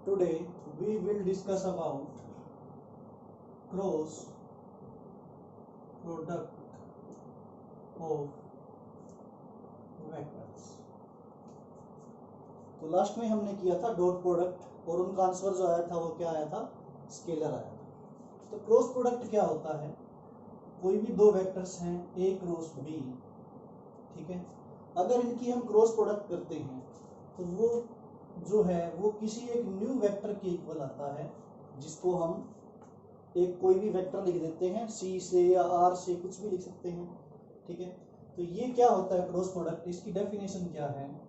Today we will discuss about cross product of vectors। तो last में हमने किया था डॉट प्रोडक्ट और उनका आंसर जो आया था वो क्या आया था, स्केलर आया था। तो क्रॉस प्रोडक्ट क्या होता है, कोई भी दो वेक्टर्स हैं ए क्रॉस बी, ठीक है, अगर इनकी हम क्रॉस प्रोडक्ट करते हैं तो वो जो है वो किसी एक न्यू वेक्टर के इक्वल आता है, जिसको हम एक कोई भी वेक्टर लिख देते हैं, सी से या आर से, कुछ भी लिख सकते हैं, ठीक है। तो ये क्या होता है क्रॉस प्रोडक्ट, इसकी डेफिनेशन क्या है,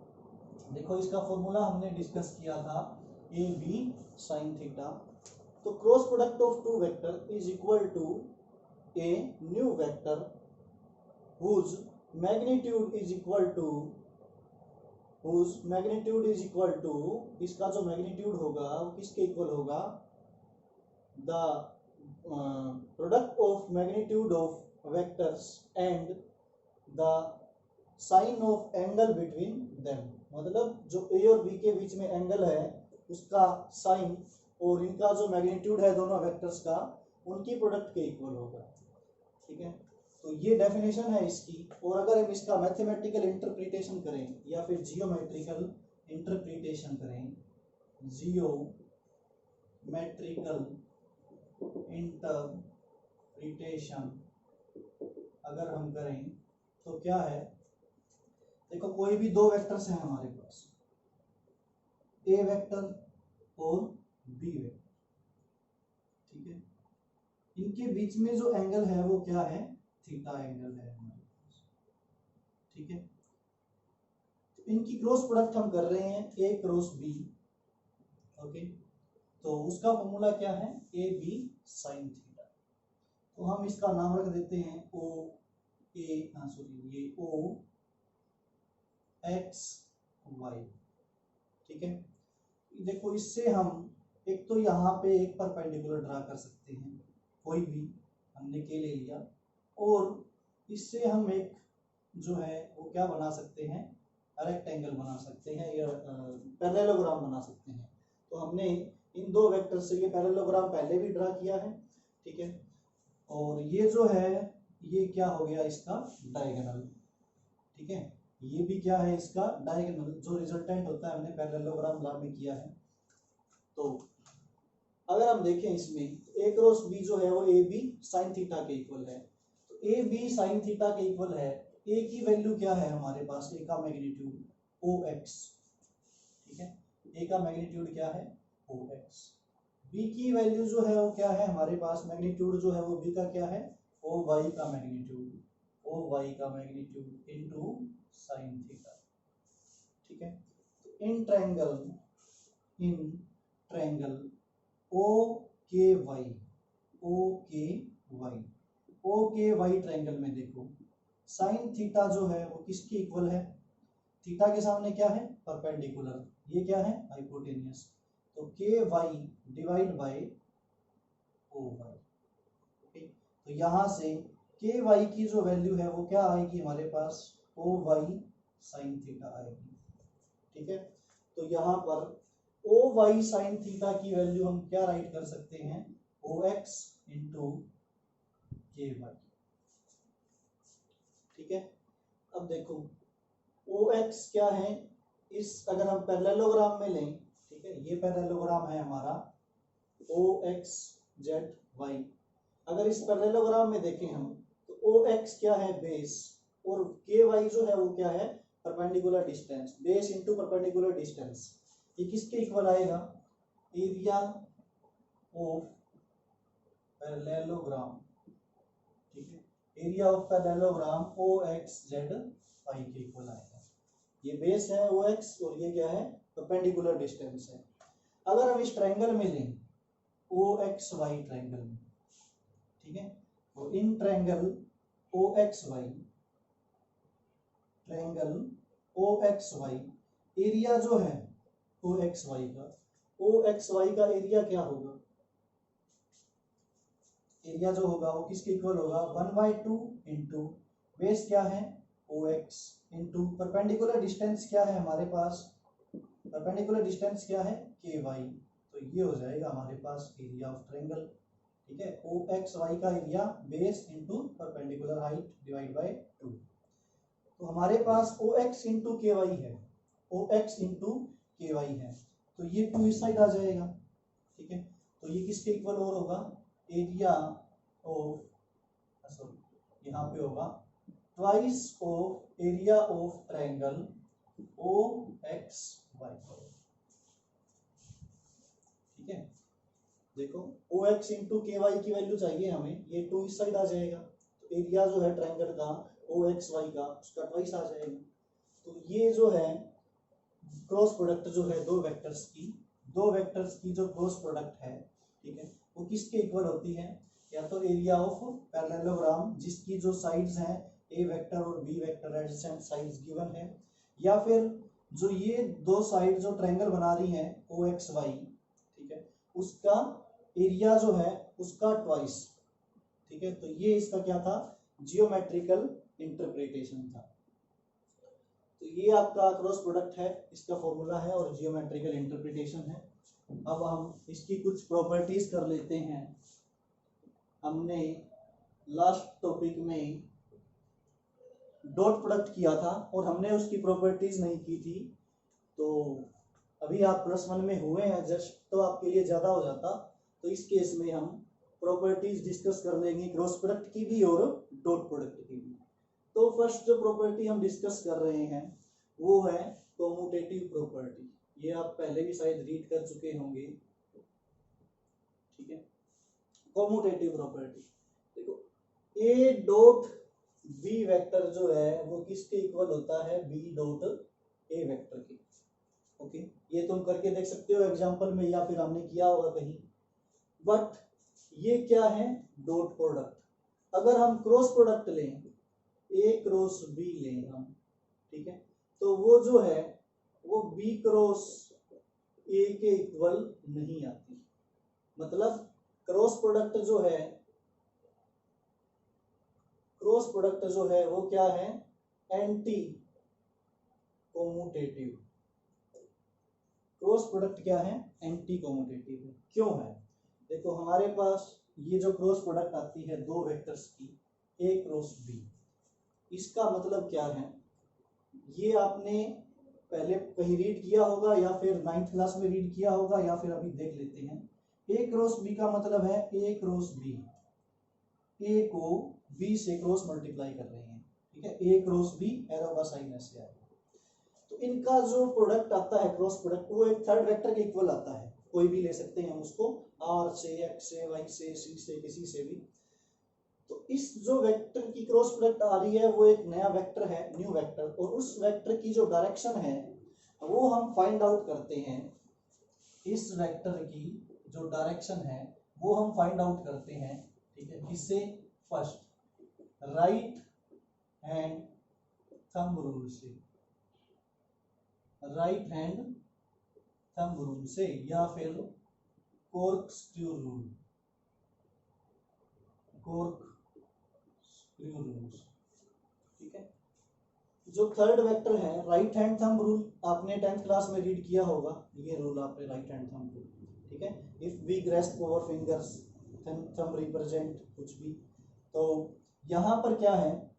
देखो इसका फॉर्मूला हमने डिस्कस किया था ए बी साइन थीटा। तो cross product of two vector is equal to a new vector whose magnitude is equal to इसका जो मैग्नीट्यूड होगा वो किसके इक्वल होगा, the product of magnitude of vectors and the sine of angle between them. मतलब जो ए और B के बीच में एंगल है उसका साइन और इनका जो मैग्नीट्यूड है दोनों वेक्टर्स का, उनकी प्रोडक्ट के इक्वल होगा, ठीक है। तो ये डेफिनेशन है इसकी। और अगर हम इसका मैथमेटिकल इंटरप्रिटेशन करें या फिर जियोमेट्रिकल इंटरप्रिटेशन करें, जियोमेट्रिकल इंटरप्रिटेशन अगर हम करें तो क्या है, देखो कोई भी दो वेक्टर्स हैं हमारे पास, ए वेक्टर और बी वेक्टर, ठीक है, इनके बीच में जो एंगल है वो क्या है, थीटा एंगल है हमारे पास, ठीक है। तो इनकी क्रॉस प्रोडक्ट हम कर रहे हैं ए क्रॉस बी, ओके। तो उसका फॉर्मूला क्या है, ए बी साइन थीटा। तो हम इसका नाम रख देते हैं ओ ए ये ओ एक्स वाई, ठीक है। देखो इससे हम एक तो यहाँ पे एक परपेंडिकुलर ड्रा कर सकते हैं, कोई भी, हमने के ले लिया, और इससे हम एक जो है वो क्या बना सकते हैं, रेक्टेंगल बना सकते हैं या पैरेललोग्राम बना सकते हैं। तो हमने इन दो वेक्टर से ये पैरेललोग्राम पहले भी ड्रा किया है, ठीक है। और ये जो है ये क्या हो गया, इसका डायगोनल, ठीक है। ये भी क्या है, इसका डायगोनल, जो रिजल्टेंट होता है हमने पैरेललोग्राम ला में किया है। तो अगर हम देखें इसमें ए क्रॉस बी जो है वो ए बी साइन थीटा के इक्वल है। तो ए बी साइन थीटा के इक्वल है, ए की वैल्यू क्या है हमारे पास, ए का मैग्नीट्यूड ओ एक्स, ठीक है, ए का मैग्नीट्यूड क्या है ओ एक्स। बी की वैल्यू जो है वो क्या है हमारे पास, मैग्नीट्यूड जो है वो बी का क्या है, ओ वाई का मैग्नीट्यूड, ओ वाई का मैग्नीट्यूड इनटू साइन थीटा, ठीक है। तो इन ट्रायंगल ओ के वाई ट्रायंगल में देखो साइन थीटा जो है वो किसके इक्वल है, थीटा के सामने क्या है, परपेंडिकुलर, ये क्या है हाइपोटेनियस। तो K Y divide by O Y, okay. तो यहाँ से के वाई की जो वैल्यू है वो क्या आएगी हमारे पास, ओ वाई साइन थीटा आएगी, ठीक है। तो यहाँ पर ओ वाई साइन थीटा की वैल्यू हम क्या राइट कर सकते हैं, ओ एक्स इंटू के वाई, ठीक है। अब देखो ओ एक्स क्या है, इस अगर हम पैरेललोग्राम में लें, ठीक है, ये पैरेललोग्राम है हमारा ओ एक्स जेड वाई। अगर इस पैरेललोग्राम में देखें हम तो ओ एक्स क्या है, बेस, और के वाई जो है वो क्या है, perpendicular distance, base into perpendicular distance. ये किसके इक्वल आएगा, एरिया ऑफ पैरेललोग्राम, ठीक है, area of parallelogram O X Z Y के इक्वल आएगा। ये बेस है ओ एक्स और ये क्या है, परपेंडिकुलर डिस्टेंस है। अगर हम इस ट्रायंगल में लें ओ एक्स वाई ट्रायंगल में, ठीक है, तो इन triangle O X Y, triangle O X Y, area जो है ओ एक्स वाई का, ओ एक्स वाई का एरिया क्या होगा, एरिया जो होगा वो किसके इक्वल होगा, 1/2 इंटू बेस क्या है O X into perpendicular distance क्या है हमारे पास, परपेंडिकुलर डिस्टेंस क्या है के वाई। तो ये हो जाएगा हमारे पास एरिया ऑफ ट्रायंगल, ठीक है। ओ एक्स वाई का area base into perpendicular height divide by 2। तो हमारे पास ओ एक्स इंटू के वाई है, O X into K Y है, तो ये 2 इस साइड आ जाएगा, ठीक है। तो ये किसके इक्वल और होगा, एरिया ऑफ, सॉरी यहाँ पे होगा twice of area of triangle O X Y, ठीक है। देखो O X into K Y की वैल्यू चाहिए हमें, ये 2 इस साइड आ जाएगा, तो एरिया जो है ट्रायंगल का ओ एक्स वाई का उसका ट्वाइस आ जाएगा। तो ये जो है क्रॉस प्रोडक्ट जो है दो वेक्टर्स की जो क्रॉस प्रोडक्ट है, ठीक है, वो किसके इक्वल होती है, या तो एरिया ऑफ पैरेललोग्राम जिसकी जो साइड्स हैं ए वेक्टर और B vector adjacent sides given है, या फिर जो ये दो साइड जो ट्रायंगल बना रही हैं ओ एक्स वाई, ठीक है, उसका एरिया जो है उसका ट्वाइस, ठीक है। तो ये इसका क्या था, जियोमेट्रिकल इंटरप्रिटेशन था। तो ये आपका क्रॉस प्रोडक्ट है, इसका फॉर्मूला है और जियोमेट्रिकल इंटरप्रिटेशन है। अब हम इसकी कुछ प्रॉपर्टीज कर लेते हैं। हमने लास्ट टॉपिक में डॉट प्रोडक्ट किया था और हमने उसकी प्रॉपर्टीज नहीं की थी, तो अभी आप +1 में हुए हैं जस्ट, तो आपके लिए ज़्यादा हो जाता। तो इस केस में हम प्रॉपर्टीज डिस्कस कर लेंगे क्रॉस प्रोडक्ट की भी और डॉट प्रोडक्ट की भी। तो फर्स्ट जो प्रॉपर्टी हम डिस्कस कर रहे हैं वो है कॉम्यूटेटिव प्रॉपर्टी। ये आप पहले भी शायद रीड कर चुके होंगे, ठीक है। कॉम्यूटेटिव प्रॉपर्टी देखो, ए डॉट बी वेक्टर जो है वो किसके इक्वल होता है, बी डॉट ए वेक्टर के, ओके। ये तुम करके देख सकते हो एग्जांपल में या फिर हमने किया होगा कहीं। बट ये क्या है, डॉट प्रोडक्ट। अगर हम क्रॉस प्रोडक्ट लें, ए क्रॉस बी लें हम, ठीक है, तो वो जो है वो बी क्रॉस ए के इक्वल नहीं आती। मतलब क्रॉस प्रोडक्ट जो है वो क्या है, एंटी कॉम्यूटेटिव। क्रॉस प्रोडक्ट क्या है, एंटी कॉम्यूटेटिव है। क्यों है, देखो हमारे पास ये जो क्रॉस प्रोडक्ट आती है दो वेक्टर्स की, ए क्रॉस बी, इसका मतलब क्या है, ये आपने पहले कहीं रीड किया होगा या फिर 9th क्लास में रीड किया होगा या फिर अभी देख लेते हैं। ए क्रॉस बी का मतलब है ए क्रॉस बी, ए को बी से क्रॉस मल्टीप्लाई कर रहे हैं, ठीक है। ए क्रॉस बी, एरो का साइन ऐसे आएगा। तो इनका जो प्रोडक्ट आता है क्रॉस प्रोडक्ट, वो एक थर्ड वेक्टर के इक्वल आता है। कोई भी ले सकते हैं हम उसको, आर से, एक्स से, वाई से, सी से, किसी से भी। तो इस जो वेक्टर की क्रॉस प्रोडक्ट आ रही है वो एक नया वेक्टर है, न्यू वेक्टर, और उस वेक्टर की जो डायरेक्शन है वो हम फाइंड आउट करते हैं। इस वेक्टर की जो डायरेक्शन है वो हम फाइंड आउट करते हैं, ठीक है। किससे, first right hand thumb rule से, राइट हैंड थंब रूल से, या फिर कॉर्कस्क्रू रूल, कॉर्कस्क्रू रूल्स, ठीक है। जो थर्ड वेक्टर है राइट हैंड थंब रूल, आपने 10th क्लास में रीड किया होगा ये रूल आपने, राइट हैंड थंब रूल, ठीक है। If we grasp our fingers thumb represent कुछ भी। तो यहाँ पर क्या है,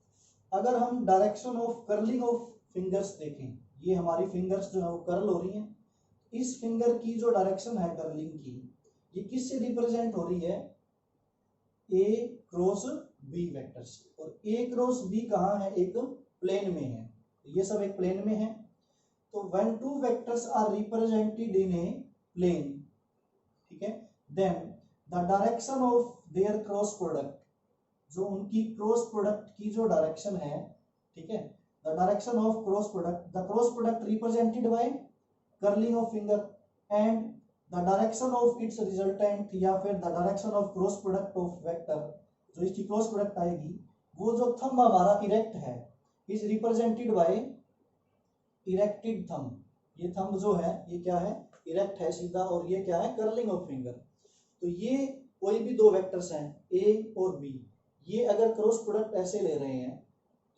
अगर हम direction of curling of fingers देखें, ये हमारी फिंगर्स जो है वो कर्ल हो रही हैं, इस फिंगर की जो डायरेक्शन है कर्लिंग की, ये किससे रिप्रेजेंट हो रही है, ए क्रॉस बी वेक्टर से। और ए क्रॉस बी कहाँ है, एक प्लेन में है, ये सब एक प्लेन में है। तो when two vectors are represented in a plane, ठीक है, then the direction of their cross product, जो उनकी क्रॉस प्रोडक्ट की जो डायरेक्शन है, ठीक है, the direction of cross product, the cross product represented by curling of finger, and the direction of its resultant, या फिर the direction of cross product of vector, जो इसकी क्रॉस प्रोडक्ट आएगी, वो जो थंब हमारा इरेक्ट है, is represented by erected thumb. ये थंब जो है ये क्या है, इरेक्ट है सीधा, और ये क्या है, कर्लिंग ऑफ फिंगर। तो ये कोई भी दो वेक्टर्स हैं ए और बी, ये अगर क्रॉस प्रोडक्ट ऐसे ले रहे हैं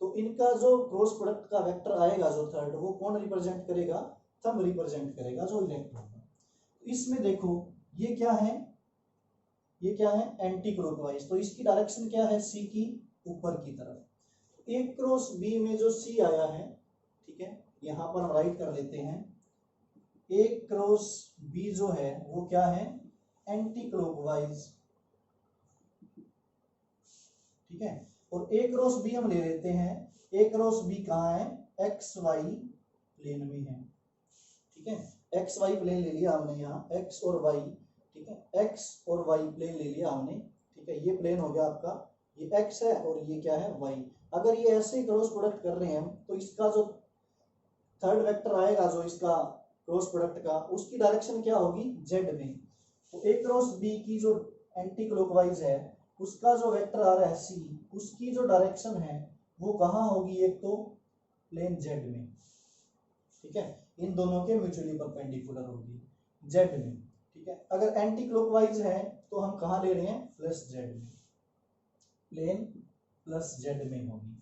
तो इनका जो क्रॉस प्रोडक्ट का वेक्टर आएगा जो थर्ड, वो कौन रिप्रेजेंट करेगा, थंब रिप्रेजेंट करेगा जो इरेक्ट होगा। इसमें देखो ये क्या है, ये क्या है एंटी क्लॉकवाइज, तो इसकी डायरेक्शन क्या है सी की ऊपर की तरफ। ए क्रॉस बी में जो सी आया है, ठीक है, यहां पर हम राइट कर लेते हैं, ए क्रॉस बी जो है वो क्या है एंटी क्लॉकवाइज, ठीक है। और ए क्रॉस बी हम ले लेते हैं, ए क्रॉस बी कहाँ है एक्स वाई प्लेन में है, ठीक है। एक्स वाई प्लेन ले लिया हमने यहाँ, एक्स और वाई, ठीक है, एक्स और वाई प्लेन ले लिया हमने, ठीक है। ये प्लेन हो गया आपका, ये एक्स है और ये क्या है वाई। अगर ये ऐसे क्रॉस प्रोडक्ट कर रहे हैं हम, तो इसका जो थर्ड वेक्टर आएगा जो इसका क्रॉस प्रोडक्ट का, उसकी डायरेक्शन क्या होगी जेड में। तो ए क्रॉस बी की जो एंटी क्लॉकवाइज है उसका जो वेक्टर आ रहा है सी, उसकी जो डायरेक्शन है वो कहाँ होगी, एक तो प्लेन जेड में, ठीक है, इन दोनों के म्यूचुअली परपेंडिकुलर होगी जेड में, ठीक है। अगर एंटी क्लॉकवाइज है तो हम कहाँ ले रहे हैं प्लस जेड में, प्लेन प्लस जेड में होगी।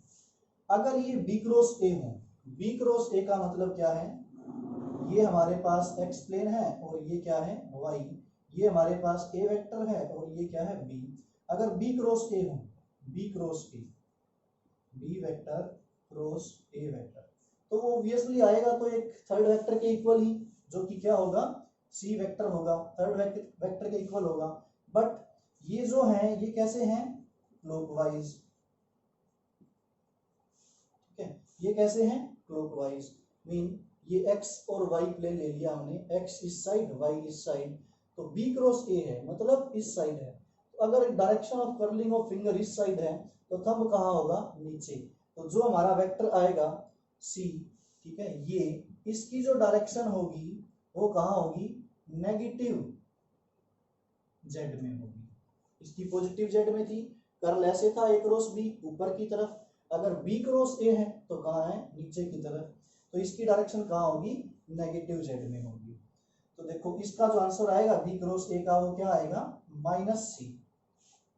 अगर ये बी क्रॉस ए हो, बी क्रॉस ए का मतलब क्या है, ये हमारे पास एक्स प्लेन है और ये क्या है वाई, ये हमारे पास ए वेक्टर है और ये क्या है बी। अगर बी क्रॉस ए हो, B cross A, B vector cross A vector, तो वो ऑब्वियसली आएगा तो एक थर्ड वेक्टर के इक्वल ही, जो कि क्या होगा सी वेक्टर होगा, थर्ड वेक्टर के इक्वल होगा। बट ये जो है ये कैसे हैं क्लॉकवाइज, ठीक है, ये कैसे हैं क्लॉकवाइज, मीन ये x और y प्लेन ले लिया हमने, x इस साइड y इस साइड, तो b क्रॉस a है मतलब इस साइड है। तो अगर direction of curling of finger इस साइड है तो थंब कहाँ होगा नीचे, तो जो हमारा वेक्टर आएगा c, ठीक है, ये इसकी जो डायरेक्शन होगी वो कहाँ होगी नेगेटिव जेड में होगी, इसकी पॉजिटिव जेड में थी, कर्ल ऐसे था a क्रॉस b ऊपर की तरफ, अगर b क्रॉस a है तो कहाँ है नीचे की तरफ, तो इसकी डायरेक्शन कहाँ होगी नेगेटिव जेड में होगी। तो देखो इसका जो आंसर आएगा बी क्रॉस ए का वो क्या आएगा माइनस सी,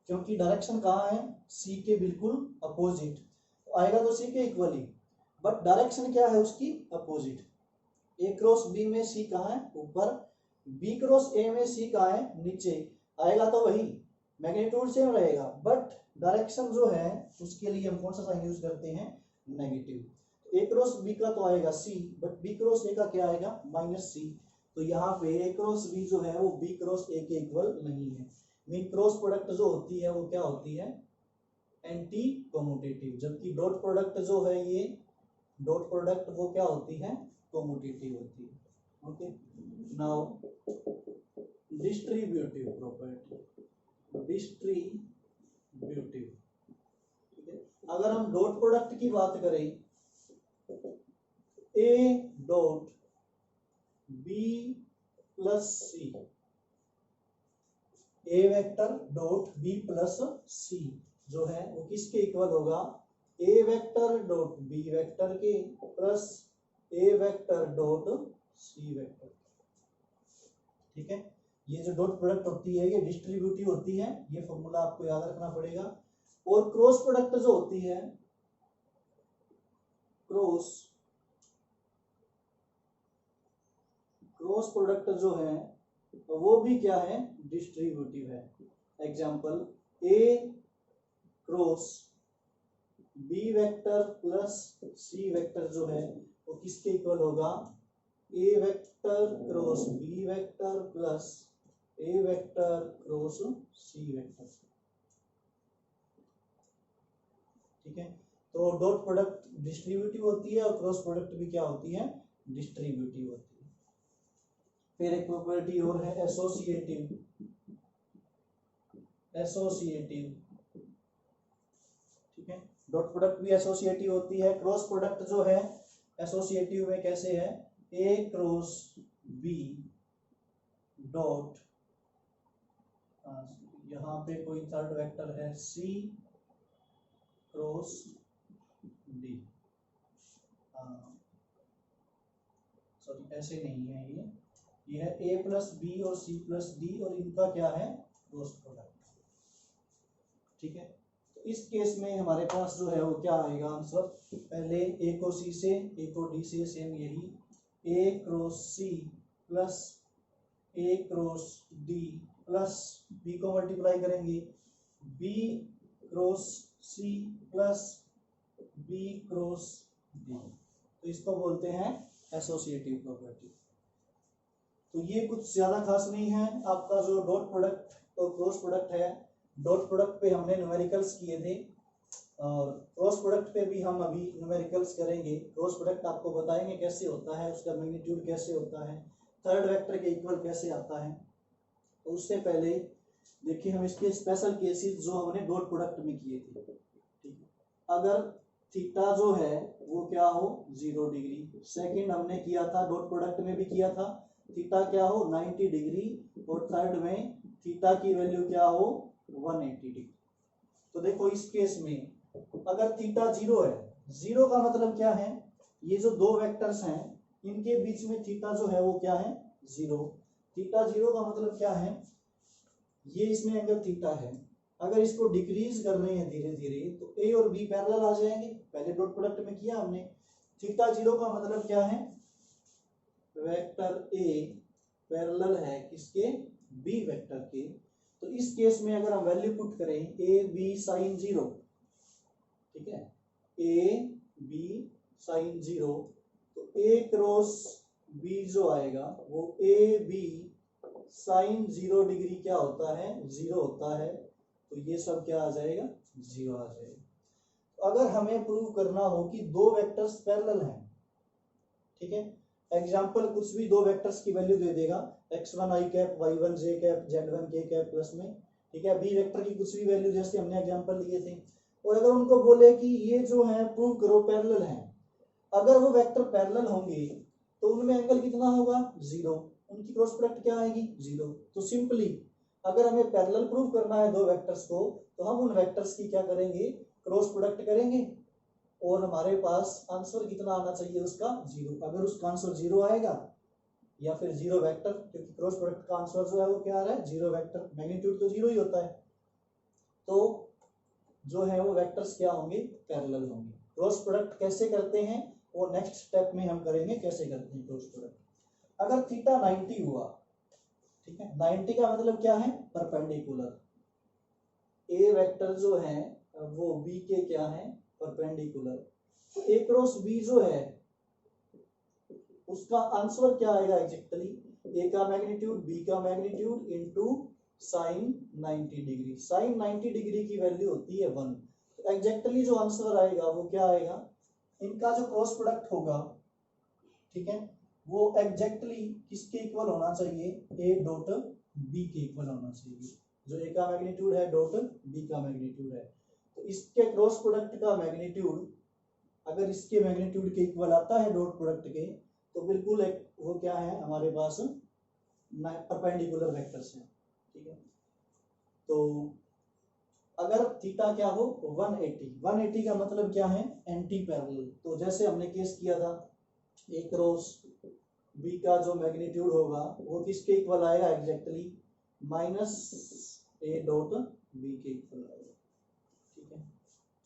क्योंकि डायरेक्शन कहाँ है सी के बिल्कुल अपोजिट, तो आएगा तो सी के इक्वल ही, बट डायरेक्शन क्या है उसकी अपोजिट। ए क्रॉस बी में सी कहाँ है ऊपर, बी क्रॉस ए में सी कहाँ है नीचे, आएगा तो वही मैग्नीट्यूड सेम रहेगा, बट डायरेक्शन जो है उसके लिए हम कौन सा साइन यूज करते हैं नेगेटिव। ए क्रॉस बी का तो आएगा सी, बट बी क्रॉस ए का क्या आएगा माइनस सी, तो यहाँ पे ए क्रॉस बी जो है वो बी क्रॉस ए के इक्वल नहीं है, मीन क्रॉस प्रोडक्ट जो होती है वो क्या होती है एंटी कम्यूटेटिव, जबकि डॉट प्रोडक्ट जो है ये डॉट प्रोडक्ट वो क्या होती है कम्यूटेटिव होती है। Okay, now distributive property, distributive, ठीक है। अगर हम डॉट प्रोडक्ट की बात करें, A dot B plus C, A vector dot B plus C जो है वो किसके इक्वल होगा, A vector dot B vector के plus A vector dot C vector, ठीक है। ये जो डॉट प्रोडक्ट होती है ये डिस्ट्रीब्यूटिव होती है, ये फॉर्मूला आपको याद रखना पड़ेगा। और क्रॉस प्रोडक्ट जो होती है, क्रॉस प्रोडक्ट जो है तो वो भी क्या है डिस्ट्रीब्यूटिव है। Example A cross B vector plus C vector जो है वो किसके इक्वल होगा, A vector cross B vector plus A vector cross C vector, ठीक है। तो डॉट प्रोडक्ट डिस्ट्रीब्यूटिव होती है और क्रॉस प्रोडक्ट भी क्या होती है डिस्ट्रीब्यूटिव होती है। फिर एक प्रॉपर्टी और है एसोसिएटिव, ठीक है। डॉट प्रोडक्ट भी एसोसिएटिव होती है, क्रॉस प्रोडक्ट जो है एसोसिएटिव में कैसे है, ए क्रॉस बी डॉट, यहाँ पे कोई थर्ड वेक्टर है सी क्रॉस डी, सॉरी ऐसे नहीं है, ये है ए प्लस बी और सी प्लस डी और इनका क्या है क्रॉस प्रोडक्ट, ठीक है। तो इस केस में हमारे पास जो है वो क्या आएगा आंसर, पहले ए को सी से, ए को डी से, सेम यही A cross C plus A cross D plus B को मल्टीप्लाई करेंगे B cross C plus B cross D, तो इसको बोलते हैं एसोसिएटिव प्रॉपर्टी। तो ये कुछ ज्यादा खास नहीं है। आपका जो डॉट प्रोडक्ट और क्रॉस प्रोडक्ट है, डॉट प्रोडक्ट पे हमने न्यूमेरिकल्स किए थे और क्रॉस प्रोडक्ट पे भी हम अभी न्यूमेरिकल्स करेंगे। क्रॉस प्रोडक्ट आपको बताएंगे कैसे होता है, उसका मैग्नीट्यूड कैसे होता है, थर्ड वेक्टर के इक्वल कैसे आता है। तो उससे पहले देखिए हम इसके स्पेशल केसेस जो हमने डॉट प्रोडक्ट में किए थे। ठीक है, अगर थीटा जो है वो क्या हो 0 डिग्री, सेकंड हमने किया था डॉट प्रोडक्ट में भी किया था थीटा क्या हो 90 डिग्री, और थर्ड में थीटा की वैल्यू क्या हो 180 डिग्री। तो देखो इस केस में अगर थीटा 0 है, 0 का मतलब क्या है, ये जो दो वेक्टर्स हैं इनके बीच में थीटा जो है वो क्या है 0। थीटा 0 का मतलब क्या है, ये इसमें अगर थीटा है, अगर इसको डिक्रीज कर रहे हैं धीरे धीरे तो ए और बी पैरेलल आ जाएंगे, पहले डॉट प्रोडक्ट में किया हमने। थीटा 0 का मतलब क्या है, वेक्टर ए पैरेलल है किसके बी वेक्टर के। तो इस केस में अगर हम वैल्यू पुट करें ए बी साइन 0, ठीक है, ए बी साइन 0, तो ए क्रॉस बी जो आएगा वो ए बी साइन 0 डिग्री क्या होता है 0 होता है, तो ये सब क्या आ जाएगा 0 आ जाएगा। तो अगर हमें प्रूव करना हो कि दो वेक्टर्स पैरेलल हैं, ठीक है, एग्जाम्पल कुछ भी दो वेक्टर्स की वैल्यू दे देगा x1 i cap y1 j cap z1 k cap plus में, ठीक है, बी वेक्टर की कुछ भी वैल्यू जैसे हमने एग्जाम्पल लिए थे, और अगर उनको बोले कि ये जो है प्रूव करो पैरेलल हैं, अगर वो वेक्टर पैरेलल होंगे तो उनमें एंगल कितना होगा 0, उनकी क्रॉस प्रोडक्ट क्या आएगी 0। तो सिंपली अगर हमें पैरेलल प्रूव करना है दो वेक्टर्स को तो हम उन वेक्टर्स की क्या करेंगे क्रॉस प्रोडक्ट करेंगे, और हमारे पास आंसर कितना आना चाहिए उसका 0। अगर उसका आंसर 0 आएगा या फिर 0 वेक्टर, क्योंकि क्रॉस प्रोडक्ट का आंसर जो है वो क्या आ रहा है 0 वेक्टर, मैग्नीट्यूड तो 0 ही होता है, तो जो है वो वेक्टर्स क्या होंगे पैरेलल होंगे। क्रॉस प्रोडक्ट कैसे करते हैं वो नेक्स्ट स्टेप में हम करेंगे कैसे करते हैं क्रॉस प्रोडक्ट। अगर थीटा 90 हुआ, ठीक है, 90 का मतलब क्या है परपेंडिकुलर, ए वेक्टर जो है वो बी के क्या है परपेंडिकुलर, तो ए क्रॉस बी जो है उसका आंसर क्या आएगा एग्जैक्टली ए का मैग्नीट्यूड बी का magnitude into sine 90 degree. Sine 90 degree की वैल्यू होती है 1, तो एग्जैक्टली जो आंसर आएगा वो क्या आएगा, इनका जो क्रॉस प्रोडक्ट होगा, ठीक है, वो एग्जैक्टली किसके इक्वल होना चाहिए ए डॉट बी के इक्वल होना चाहिए। जो ए का मैग्नीट्यूड है डॉट बी का मैग्नीट्यूड है, तो इसके क्रॉस प्रोडक्ट का मैग्नीट्यूड अगर इसके मैग्नीट्यूड के इक्वल आता है डॉट प्रोडक्ट के, तो बिल्कुल एक वो क्या है हमारे पास परपेंडिकुलर वेक्टर्स हैं, ठीक है। तो अगर थीटा क्या हो 180 का मतलब क्या है एंटी पैरेलल, तो जैसे हमने केस किया था ए क्रॉस बी का जो मैग्नीट्यूड होगा वो किसके इक्वल आएगा exactly minus A dot B के इक्वल आएगा, ठीक है।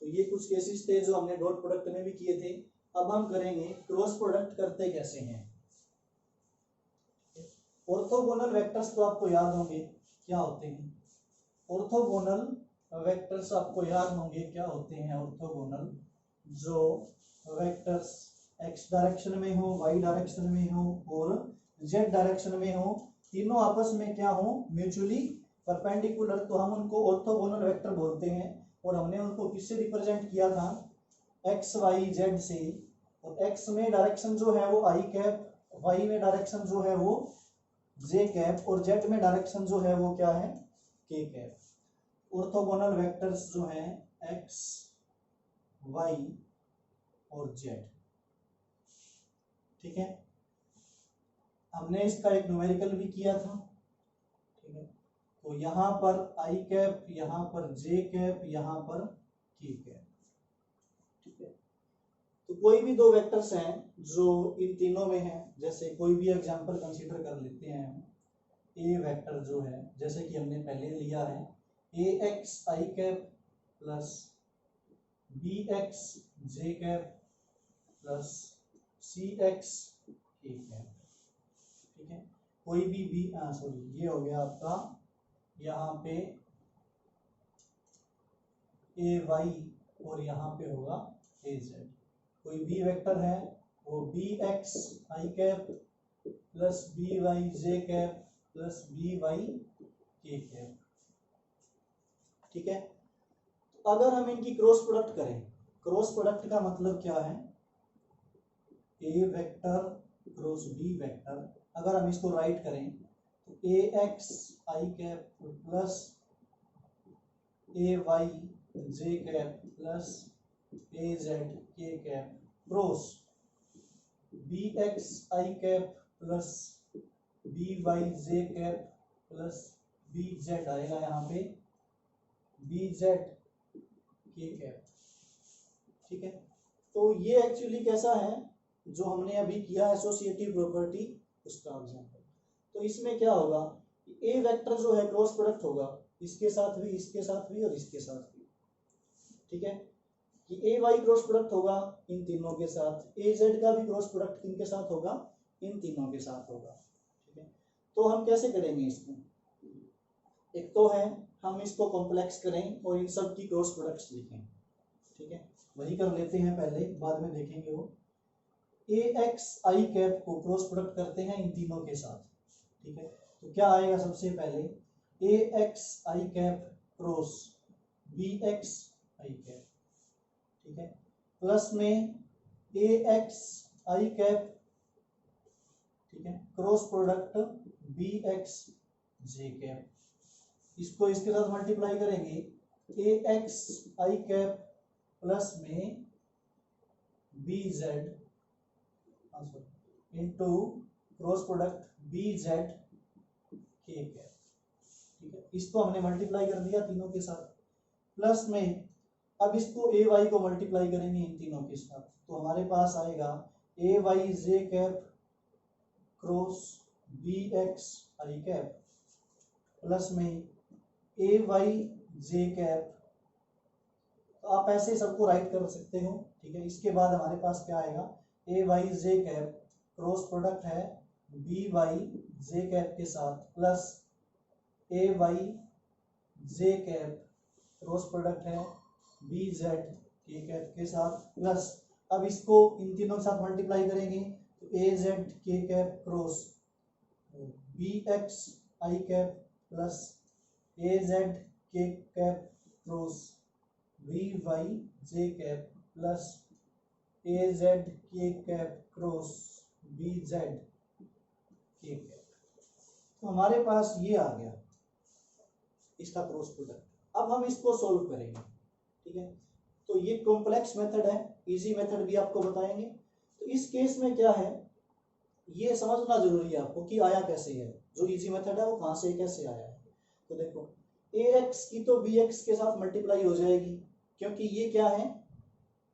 तो ये कुछ केसेस थे जो हमने डॉट प्रोडक्ट में भी किए थे। अब हम करेंगे क्रॉस प्रोडक्ट करते कैसे हैं। ऑर्थोगोनल वेक्टर्स तो आपको याद होंगे क्या होते हैं, ऑर्थोगोनल वेक्टर्स आपको याद होंगे क्या होते हैं। ऑर्थोगोनल जो वेक्टर्स x डायरेक्शन में हो, y डायरेक्शन में हो और z डायरेक्शन में हो, तीनों आपस में क्या हो म्यूचुअली परपेंडिकुलर, तो हम उनको ऑर्थोगोनल वेक्टर बोलते हैं। और हमने उनको किससे रिप्रेजेंट किया था x y z से, और x में डायरेक्शन जो है वो i कैप, y में डायरेक्शन जो है वो j कैप, और z में डायरेक्शन जो है वो क्या है k कैप। ऑर्थोगोनल वेक्टर्स जो हैं x y और z, ठीक है, हमने इसका एक न्यूमेरिकल भी किया था, ठीक है। तो यहाँ पर i कैप, यहाँ पर j कैप, यहाँ पर k कैप, ठीक है। तो कोई भी दो वेक्टर्स हैं जो इन तीनों में हैं, जैसे कोई भी एग्जांपल कंसीडर कर लेते हैं हम, ए वेक्टर जो है जैसे कि हमने पहले लिया है ए X I cap plus B X J cap plus C x के कैप, ठीक है। कोई भी सॉरी ये हो गया आपका यहाँ पे ए वाई और यहाँ पे होगा ए जेड। कोई बी वेक्टर है वो B x I cap plus B Y J cap plus B Y के कैप। ठीक है, तो अगर हम इनकी क्रॉस प्रोडक्ट करें, क्रॉस प्रोडक्ट का मतलब क्या है, ए वेक्टर क्रॉस बी वेक्टर, अगर हम इसको राइट करें तो ए X I cap plus A Y J cap plus A Z K cap cross B x I cap plus B Y J cap plus B Z आएगा यहाँ पे B Z K cap. ठीक है, तो ये actually कैसा है जो हमने अभी किया एसोसिएटिव प्रॉपर्टी उसका एग्जांपल। तो इसमें क्या होगा, ए वेक्टर जो है क्रॉस प्रोडक्ट होगा इसके साथ भी, इसके साथ भी और इसके साथ भी। ठीक है, कि ए वाई क्रॉस प्रोडक्ट होगा इन तीनों के साथ, ए जेड का भी क्रॉस प्रोडक्ट किनके साथ होगा, इन तीनों के साथ होगा। ठीक है, तो हम कैसे करेंगे इसको, एक तो है हम इसको कॉम्प्लेक्स करें और इन सब की क्रॉस प्रोडक्ट्स लिखें। ठीक है, वही कर लेते हैं पहले, बाद में देखेंगे वो। ए एक्स आई कैप को क्रॉस प्रोडक्ट करते हैं इन तीनों के साथ। ठीक है, तो क्या आएगा, सबसे पहले ए X I cap cross B x I cap. ठीक है, प्लस में ए एक्स आई कैप, ठीक है, cross product B X J cap. इसको इसके साथ मल्टीप्लाई करेंगे, A X I cap plus में B Z into cross product B Z K cap. ठीक है, इसको हमने मल्टीप्लाई कर दिया तीनों के साथ, प्लस में अब इसको ए वाई को मल्टीप्लाई करेंगे इन तीनों के साथ, तो हमारे पास आएगा ए Y J cap cross B x I cap plus में ए वाई जे कैप। तो आप ऐसे सबको राइट कर सकते हो। ठीक है, इसके बाद हमारे पास क्या आएगा, ए वाई जे कैप क्रॉस प्रोडक्ट है बी वाई जे कैप के साथ प्लस ए वाई जे कैप क्रॉस प्रोडक्ट है बी जेड के कैप के साथ प्लस, अब इसको इन तीनों के साथ मल्टीप्लाई करेंगे तो ए Z K cap cross B x I cap plus A Z K cap cross B Y J cap plus A Z K cap cross B Z K cap. तो हमारे पास ये आ गया इसका क्रॉस प्रोडक्ट। अब हम इसको सोल्व करेंगे। ठीक है, तो ये कॉम्प्लेक्स मेथड है, इजी मेथड भी आपको बताएंगे। तो इस केस में क्या है, ये समझना जरूरी है आपको कि आया कैसे है, जो इजी मेथड है वो कहाँ से कैसे आया है। तो देखो ए एक्स की तो बी एक्स के साथ मल्टीप्लाई हो जाएगी, क्योंकि ये क्या है,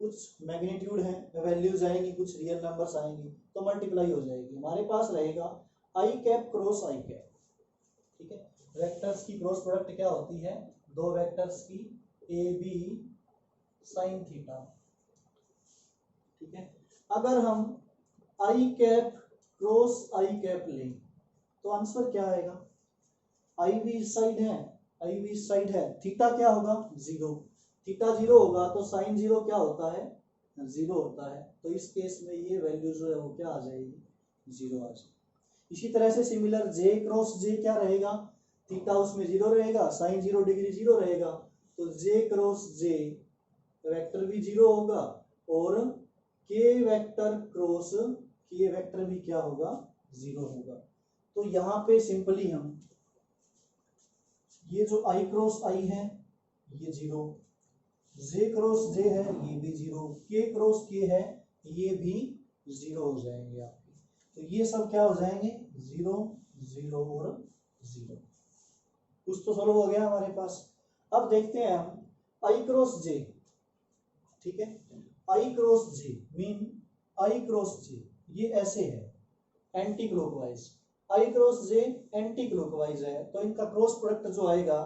कुछ मैग्नीट्यूड है, वैल्यूज आएंगी, कुछ रियल नंबर्स आएंगी, तो मल्टीप्लाई हो जाएगी। हमारे पास रहेगा आई कैप क्रॉस आई कैप। ठीक है, वेक्टर्स की क्रॉस प्रोडक्ट क्या होती है, दो वेक्टर्स की ए बी साइन थीटा। ठीक है, अगर हम आई कैप क्रॉस आई कैप लें तो आंसर क्या आएगा, आई भी इस साइड है, आई भी इस साइड है, थीटा क्या होगा, जीरो। थीटा जीरो होगा तो साइन जीरो क्या होता है, जीरो होता है। तो इस केस में ये वैल्यू जो है वो क्या आ जाएगी, जीरो आ जाएगी। इसी तरह से सिमिलर जे क्रॉस जे क्या रहेगा, थीटा उसमें जीरो रहेगा, साइन जीरो डिग्री जीरो रहेगा, तो जे क्रॉस जे वेक्टर भी जीरो होगा और के वेक्टर क्रॉस के वेक्टर भी क्या होगा, जीरो होगा। तो यहाँ पे सिंपली हम ये जो आई क्रॉस आई है ये जीरो, जे क्रॉस जे है ये भी जीरो, के क्रॉस के है ये भी जीरो हो जाएंगे आपके। तो ये सब क्या हो जाएंगे, जीरो जीरो और जीरो। कुछ तो सॉल्व हो गया हमारे पास। अब देखते हैं हम आई क्रॉस जे। ठीक है, I cross J mean I cross J ये ऐसे है anti clockwise, I cross J anti clockwise है, तो इनका क्रॉस प्रोडक्ट जो आएगा,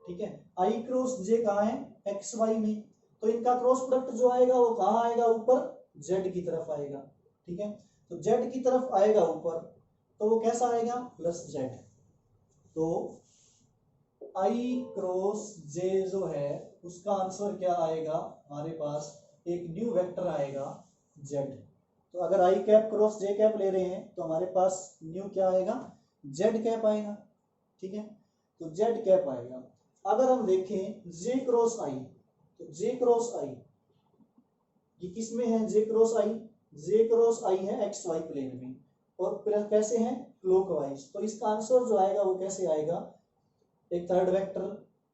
ठीक है, आई क्रॉस जे कहाँ है, एक्स वाई में, तो इनका क्रॉस प्रोडक्ट जो आएगा वो कहाँ आएगा, ऊपर जेड की तरफ आएगा। ठीक है, तो जेड की तरफ आएगा ऊपर, तो वो कैसा आएगा, प्लस जेड। तो आई क्रॉस जे जो है उसका आंसर क्या आएगा, हमारे पास एक न्यू वेक्टर आएगा जेड। तो अगर आई कैप क्रॉस जे कैप ले रहे हैं तो हमारे पास न्यू क्या आएगा, जेड कैप आएगा। ठीक है, तो जेड कैप आएगा। अगर हम देखें जे क्रॉस आई, तो जे क्रॉस आई ये किस में है, जे क्रॉस आई, जे क्रॉस आई है एक्स वाई प्लेन में, और कैसे है, क्लॉकवाइज। तो इसका आंसर जो आएगा वो कैसे आएगा, एक थर्ड वेक्टर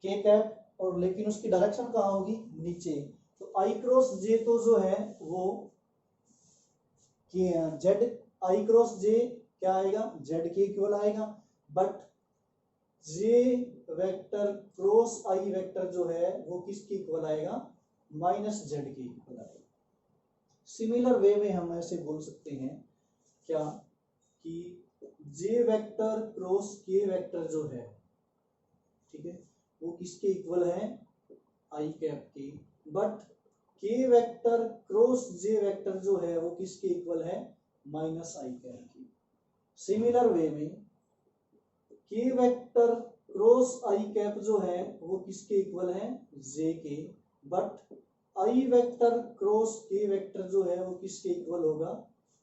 के कैप, और लेकिन उसकी डायरेक्शन कहाँ होगी, नीचे। तो आई क्रॉस जे तो जो है वो जेड, आई क्रॉस जे क्या आएगा, जेड के इक्वल आएगा। But J vector cross I vector जो है वो किसके इक्वल आएगा, माइनस जेड के इक्वल आएगा। सिमिलर वे में हम ऐसे बोल सकते हैं क्या, कि जे वेक्टर क्रॉस के वेक्टर जो है, ठीक है, वो किसके इक्वल है, आई कैप के। बट के वेक्टर क्रॉस जे वेक्टर जो है वो किसके इक्वल है, माइनस आई कैप की। सिमिलर वे में के वेक्टर क्रॉस आई कैप जो है वो किसके इक्वल है, जे के। बट आई वेक्टर क्रॉस के वेक्टर जो है वो किसके इक्वल होगा,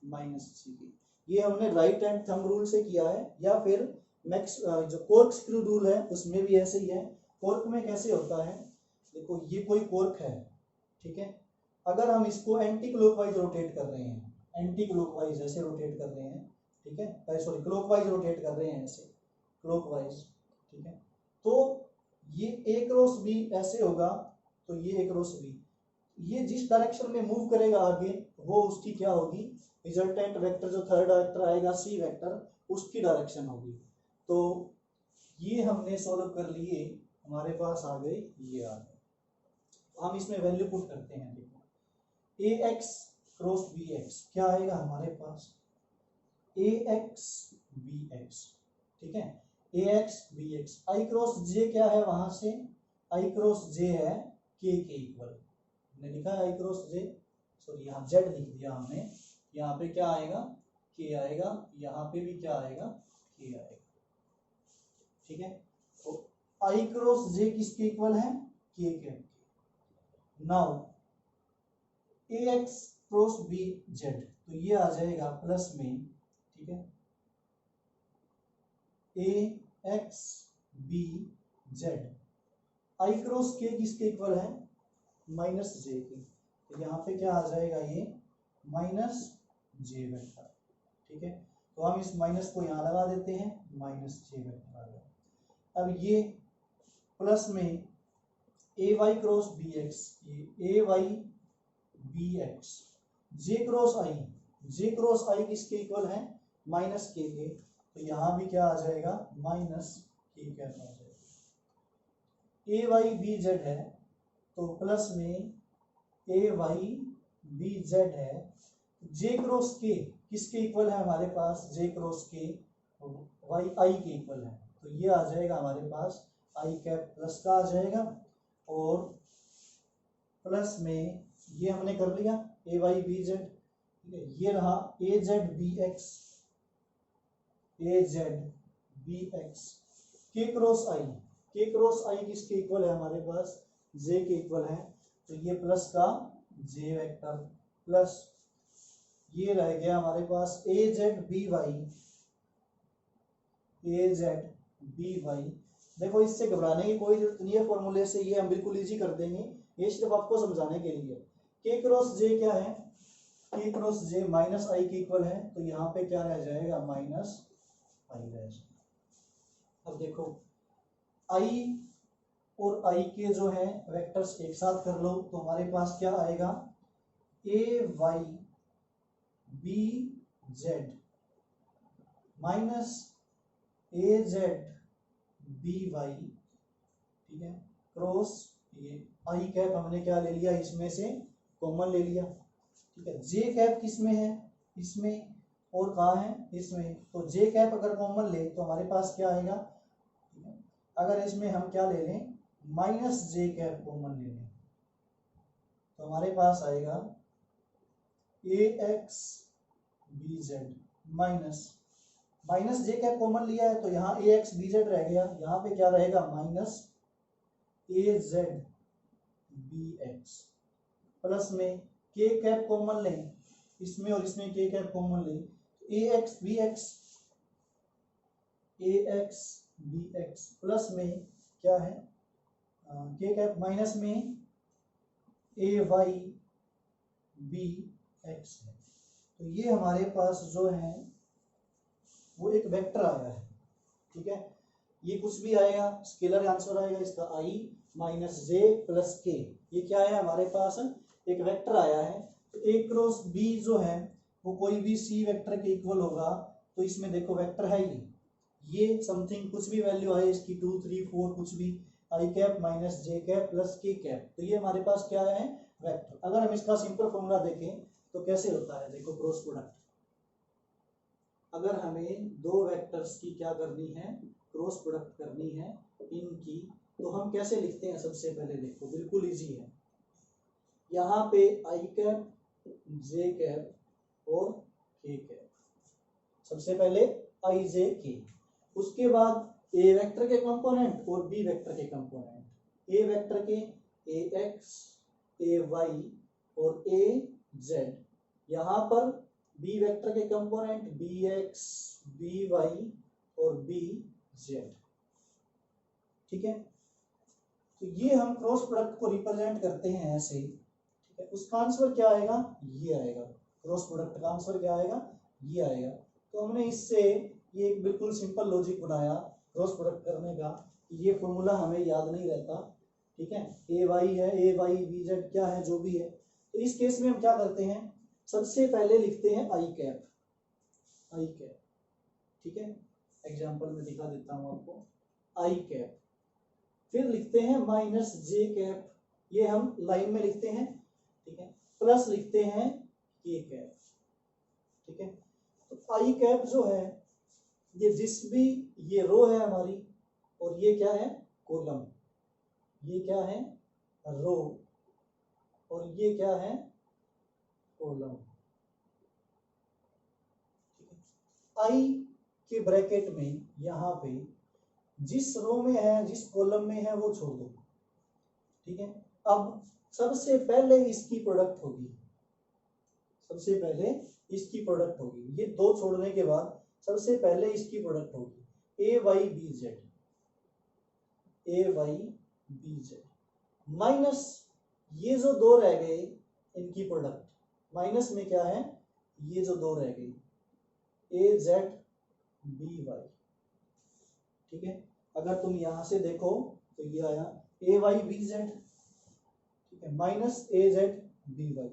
माइनस जी के। ये हमने राइट हैंड थंब रूल से किया है, या फिर मैक्स जो कोर्क स्क्रू रूल है उसमें भी ऐसे ही है। कोर्क में कैसे होता है, देखो ये कोई कोर्क है, ठीक है, अगर हम इसको एंटी क्लॉकवाइज रोटेट कर रहे हैं, एंटी क्लॉकवाइज ऐसे रोटेट कर रहे हैं, ठीक है, सॉरी क्लॉकवाइज रोटेट कर रहे हैं ऐसे, क्लॉकवाइज, ठीक है, तो ये ए क्रॉस बी ऐसे होगा, तो ये ए क्रॉस बी, ये जिस डायरेक्शन में मूव करेगा आगे वो उसकी क्या होगी, रिजल्टेंट वेक्टर जो थर्ड वेक्टर आएगा सी वेक्टर, उसकी डायरेक्शन होगी। तो ये हमने सॉल्व कर लिए, हमारे पास आ गए, ये आ गए। हम इसमें वैल्यू पुट करते हैं, देखो ए एक्स क्रॉस बी एक्स क्या आएगा हमारे पास, ए एक्स बी एक्स, ठीक है, ए एक्स बी एक्स। आई क्रॉस जे क्या है, वहां से आई क्रॉस जे है के इक्वल, हमने लिखा है आई क्रॉस जे, सॉरी यहाँ जेड लिख दिया हमने, यहाँ पे क्या आएगा, के आएगा, यहाँ पे भी क्या आएगा, के आएगा, ठीक है। तो आई क्रॉस जे किसके इक्वल है, के के। नाउ ए एक्स क्रॉस बी जेड, तो ये आ जाएगा प्लस में, ठीक है, ए एक्स बी जेड। आई क्रॉस के किसके इक्वल है, माइनस जे के, तो यहाँ पे क्या आ जाएगा, ये माइनस जे वेक्टर, ठीक है। तो हम इस माइनस को यहाँ लगा देते हैं, माइनस जे वेक्टर आ गया। अब ये प्लस में ए वाई क्रॉस बी एक्स, ये ए वाई बी एक्स, जे क्रॉस आई, जे क्रॉस आई किसके इक्वल है, माइनस के, तो यहाँ भी क्या आ जाएगा, माइनस के क्या आ जाएगा। ए वाई बी जेड है, तो प्लस में ए वाई बी जेड है, जे क्रॉस के किसके इक्वल है हमारे पास, जे क्रॉस के वाई आई के इक्वल है, तो ये आ जाएगा हमारे पास आई कैप प्लस का आ जाएगा, और प्लस में ये हमने कर लिया ए वाई बी जेड, ये रहा ए जेड बी एक्स, ए जेड बी एक्स, के क्रॉस आई, के क्रॉस आई किसके इक्वल है हमारे पास, जे के इक्वल है, तो ये प्लस का जे वेक्टर, प्लस ये रह गया हमारे पास ए जेड बी वाई, ए जेड बी वाई। देखो इससे घबराने की कोई जरूरत नहीं है, फॉर्मूले से ये हम बिल्कुल इजी कर देंगे, ये सिर्फ आपको समझाने के लिए। के क्रॉस जे क्या है, के क्रॉस जे माइनस आई के इक्वल है, तो यहाँ पे क्या रह जाएगा, माइनस आई रह जाएगा। अब देखो आई और आई के जो है वेक्टर्स एक साथ कर लो, तो हमारे पास क्या आएगा, ए वाई बी जेड माइनस ए जेड बी वाई, ठीक है, क्रॉस ये आई कैप हमने क्या ले लिया, इसमें से कॉमन ले लिया, ठीक है। जे कैप किस में है, इसमें, और कहाँ है, इसमें, तो जे कैप अगर कॉमन ले तो हमारे पास क्या आएगा, ठीक है? अगर इसमें हम क्या ले लें, माइनस जे कैप कॉमन ले लें, तो हमारे पास आएगा A X B Z minus minus J cap common लिया है तो यहाँ ए एक्स बी जेड रह गया, यहाँ पे क्या रहेगा माइनस ए जेड बी एक्स, प्लस में के कैप कॉमन लें, इसमें और इसमें के कैप कॉमन लें, ए एक्स बी एक्स प्लस में क्या है के कैप माइनस में ए वाई बी एक्स है। तो ये हमारे पास जो है वो एक वेक्टर आया है, ठीक है। ये कुछ भी आएगा स्केलर आंसर आएगा इसका आई माइनस जे प्लस के, ये क्या है हमारे पास एक वेक्टर आया है। तो ए क्रॉस बी जो है वो कोई भी सी वेक्टर के इक्वल होगा, तो इसमें देखो वेक्टर है ये समथिंग कुछ भी वैल्यू है इसकी 2 3 4 कुछ भी, आई cap minus J cap plus के कैप, तो ये हमारे पास क्या है वेक्टर। अगर हम इसका सिंपल फॉर्मूला देखें तो कैसे होता है, देखो क्रॉस प्रोडक्ट, अगर हमें दो वेक्टर्स की क्या करनी है क्रॉस प्रोडक्ट करनी है इनकी, तो हम कैसे लिखते हैं, सबसे पहले देखो बिल्कुल इजी है, यहाँ पे आई कैप जे कैप और के कैप, सबसे पहले आई जे के, उसके बाद ए वेक्टर के कंपोनेंट और बी वेक्टर के कंपोनेंट, ए वेक्टर के ए एक्स ए वाई और ए जेड, यहाँ पर बी वेक्टर के component B X B Y और बी जेड, ठीक है। तो ये हम क्रॉस प्रोडक्ट को रिप्रेजेंट करते हैं ऐसे, ठीक है। उसका आंसर क्या आएगा, ये आएगा, क्रॉस प्रोडक्ट का आंसर क्या आएगा, ये आएगा। तो हमने इससे ये एक बिल्कुल सिंपल लॉजिक बनाया क्रॉस प्रोडक्ट करने का, ये फॉर्मूला हमें याद नहीं रहता, ठीक है। ए वाई है, ए वाई बी जेड क्या है जो भी है, तो इस केस में हम क्या करते हैं, सबसे पहले लिखते हैं आई कैप, ठीक है। एग्जांपल में दिखा देता हूं आपको, आई कैप, फिर लिखते हैं माइनस जे कैप, ये हम लाइन में लिखते हैं, ठीक है, प्लस लिखते हैं के कैप, ठीक है। तो आई कैप जो है ये जिस भी, ये रो है हमारी और ये क्या है कॉलम, ये क्या है रो और ये क्या है कॉलम, आई के ब्रैकेट में यहाँ पे जिस रो में है जिस कॉलम में है वो छोड़ दो, ठीक है। अब सबसे पहले इसकी प्रोडक्ट होगी, सबसे पहले इसकी प्रोडक्ट होगी, ये दो छोड़ने के बाद सबसे पहले इसकी प्रोडक्ट होगी ए वाई बी जेड, ए वाई बी जेड माइनस ये जो दो रह गए इनकी प्रोडक्ट, माइनस में क्या है ये जो दो रह गई ए जेड बी वाई, ठीक है। अगर तुम यहां से देखो तो ये आया ए वाई बी जेड, ठीक है, माइनस ए जेड बी वाई,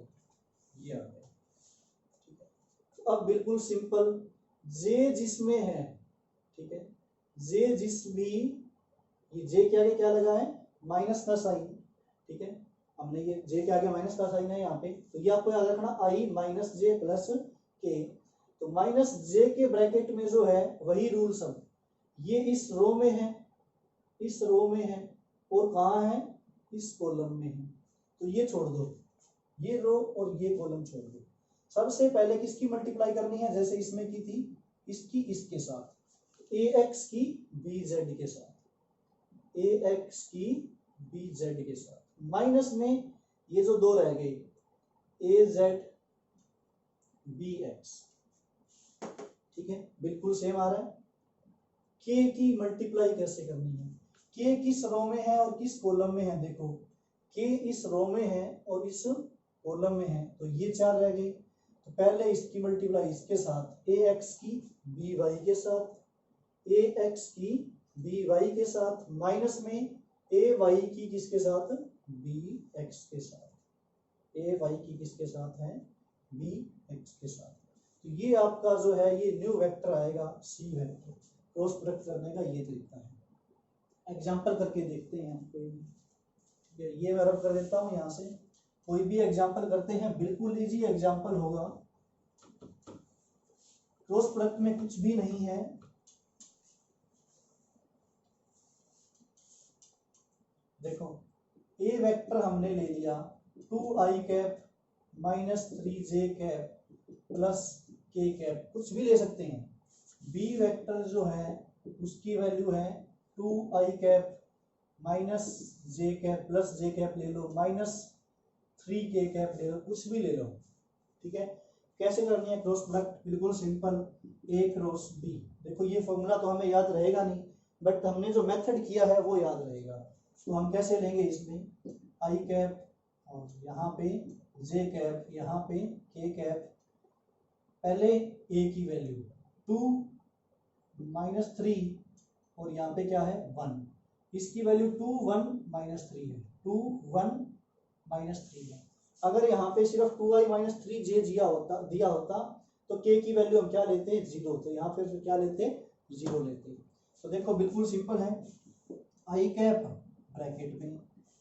ये आ गया, ठीक है। तो अब बिल्कुल सिंपल, जे जिसमें है, ठीक है, जे जिस भी, ये जे के आगे क्या लगा है माइनस का साइन, ठीक है, हमने ये जे के आगे माइनस का साइन है यहाँ पे, तो ये आपको याद रखना आई माइनस जे प्लस के, तो माइनस जे के ब्रैकेट में जो है वही रूल सब, ये इस रो में है, इस रो में है और कहाँ है इस कॉलम में है, तो ये छोड़ दो, ये रो और ये कॉलम छोड़ दो। सबसे पहले किसकी मल्टीप्लाई करनी है, जैसे इसमें की थी इसकी इसके साथ, ए एक्स की बी जेड के साथ, ए एक्स की बी जेड के साथ, माइनस में ये जो दो रह गए ए जेड बी एक्स, ठीक है, बिल्कुल सेम आ रहा है। के की मल्टीप्लाई कैसे करनी है, के किस रो में है और किस कॉलम में है, देखो के इस रो में है और इस कॉलम में है, तो ये चार रह गई, तो पहले इसकी मल्टीप्लाई इसके साथ, ए एक्स की बी वाई के साथ, ए एक्स की बी वाई के साथ, माइनस में ए वाई की किसके साथ बी एक्स के साथ, ए वाई की किसके साथ है बी एक्स के साथ, तो ये आपका जो है ये न्यू वेक्टर आएगा सी वेक्टर। क्रॉस प्रोडक्ट करने का ये तरीका है। एग्जांपल करके देखते हैं, कोई ये मैं रब कर देता हूँ यहाँ से, कोई भी एग्जांपल करते हैं, बिल्कुल इजी एग्जांपल होगा, क्रॉस प्रोडक्ट में कुछ भी नहीं है। देखो ए वेक्टर हमने ले लिया 2i cap minus 3j cap plus के कैप, कुछ भी ले सकते हैं, बी वेक्टर जो है उसकी वैल्यू है 2i cap minus J cap plus जे कैप ले लो माइनस 3k कैप ले लो, कुछ भी ले लो, ठीक है। कैसे करनी है क्रॉस प्रोडक्ट, बिल्कुल सिंपल, ए क्रॉस बी। देखो ये फॉर्मूला तो हमें याद रहेगा नहीं, बट हमने जो मेथड किया है वो याद रहेगा। तो हम कैसे लेंगे, इसमें आई कैप और यहाँ पे जे कैप, यहाँ पे के कैप। पहले ए की वैल्यू 2 माइनस 3 और यहाँ पे क्या है 1, इसकी वैल्यू 2 1 माइनस 3 है, 2 1 माइनस 3 है। अगर यहाँ पे सिर्फ 2i माइनस 3j दिया होता तो k की वैल्यू हम क्या लेते हैं 0, तो यहाँ पे क्या लेते हैं 0 लेते। तो देखो बिल्कुल सिंपल है, आई कैप ब्रैकेट में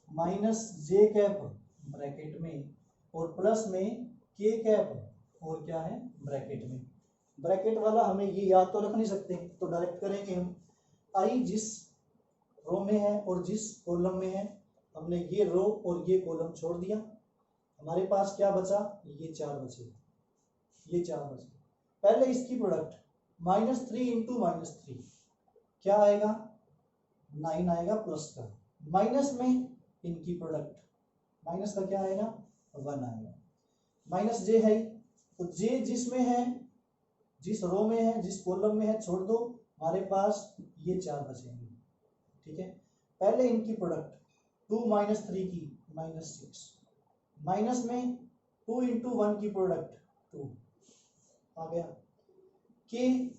माइनस जे कैप ब्रैकेट में और प्लस में के कैप और क्या है ब्रैकेट में। ब्रैकेट वाला हमें ये याद तो रख नहीं सकते, तो डायरेक्ट करेंगे हम। आई जिस रो में है और जिस कॉलम में है, हमने ये रो और ये कॉलम छोड़ दिया, हमारे पास क्या बचा, ये 4 बचे, ये 4 बचे। पहले इसकी प्रोडक्ट -3 इंटू -3 क्या आएगा 9 आएगा प्लस का, माइनस में इनकी प्रोडक्ट माइनस का क्या आएगा 1 आएगा, माइनस जे है तो जे जिसमें है, जिस रो में है, जिस कॉलम में है छोड़ दो, हमारे पास ये 4 बचेंगे, ठीक है। पहले इनकी प्रोडक्ट 2 माइनस 3 की -6, माइनस में 2 इंटू 1 की प्रोडक्ट 2 आ गया, कि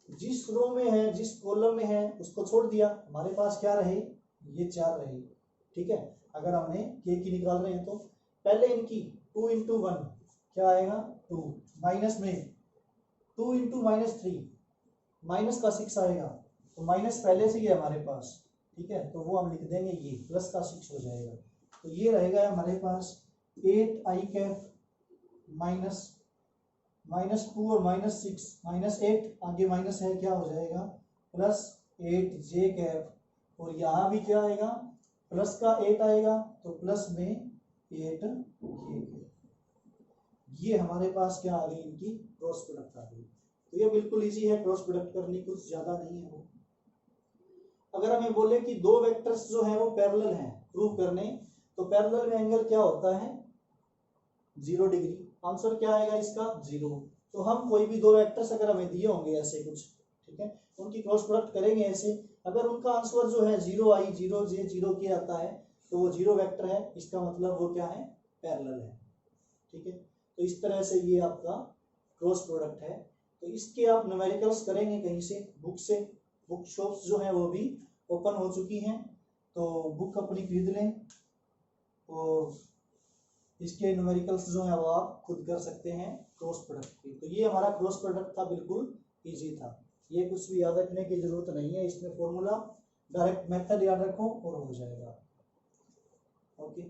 जिस रो में है जिस कॉलम में है उसको छोड़ दिया, हमारे पास क्या रहे ये 4 रहे, ठीक है। अगर हमने के की निकाल रहे हैं तो पहले इनकी 2 इंटू 1 क्या आएगा 2, माइनस में 2 इंटू -3 माइनस का 6 आएगा, तो माइनस पहले से ही है हमारे पास, ठीक है, तो वो हम लिख देंगे ये प्लस का 6 हो जाएगा। तो ये रहेगा हमारे पास 8i कैप -2 और -6 -8 आगे माइनस है, क्या हो जाएगा प्लस 8j कैप और यहाँ भी क्या आएगा प्लस का 8 आएगा, तो प्लस में 8 ये हमारे पास क्या आ गई इनकी क्रॉस प्रोडक्ट आ गई। तो ये बिल्कुल इजी है क्रॉस प्रोडक्ट करनी, कुछ ज्यादा नहीं है वो। अगर हमें बोले कि दो वेक्टर्स जो हैं वो पैरेलल हैं प्रूव करने, तो पैरेलल में एंगल क्या होता है 0 डिग्री, आंसर क्या आएगा इसका 0। तो हम कोई भी दो वेक्टर्स अगर हमें दिए होंगे ऐसे कुछ, ठीक है, उनकी क्रॉस प्रोडक्ट करेंगे ऐसे, अगर उनका आंसर जो है 0i 0j 0k आता है तो वो 0 वेक्टर है, इसका मतलब वो क्या है पैरेलल है, ठीक है। तो इस तरह से ये आपका क्रॉस प्रोडक्ट है। तो इसके आप न्यूमेरिकल्स करेंगे कहीं से, बुक से, बुक शॉप्स जो है वो भी ओपन हो चुकी हैं, तो बुक अपनी खरीद लें और इसके न्यूमेरिकल्स जो है वो आप खुद कर सकते हैं क्रॉस प्रोडक्ट की। तो ये हमारा क्रॉस प्रोडक्ट था, बिल्कुल इजी था, ये कुछ भी याद रखने की जरूरत नहीं है, इसमें फॉर्मूला डायरेक्ट मेथड याद रखो और हो जाएगा, ओके।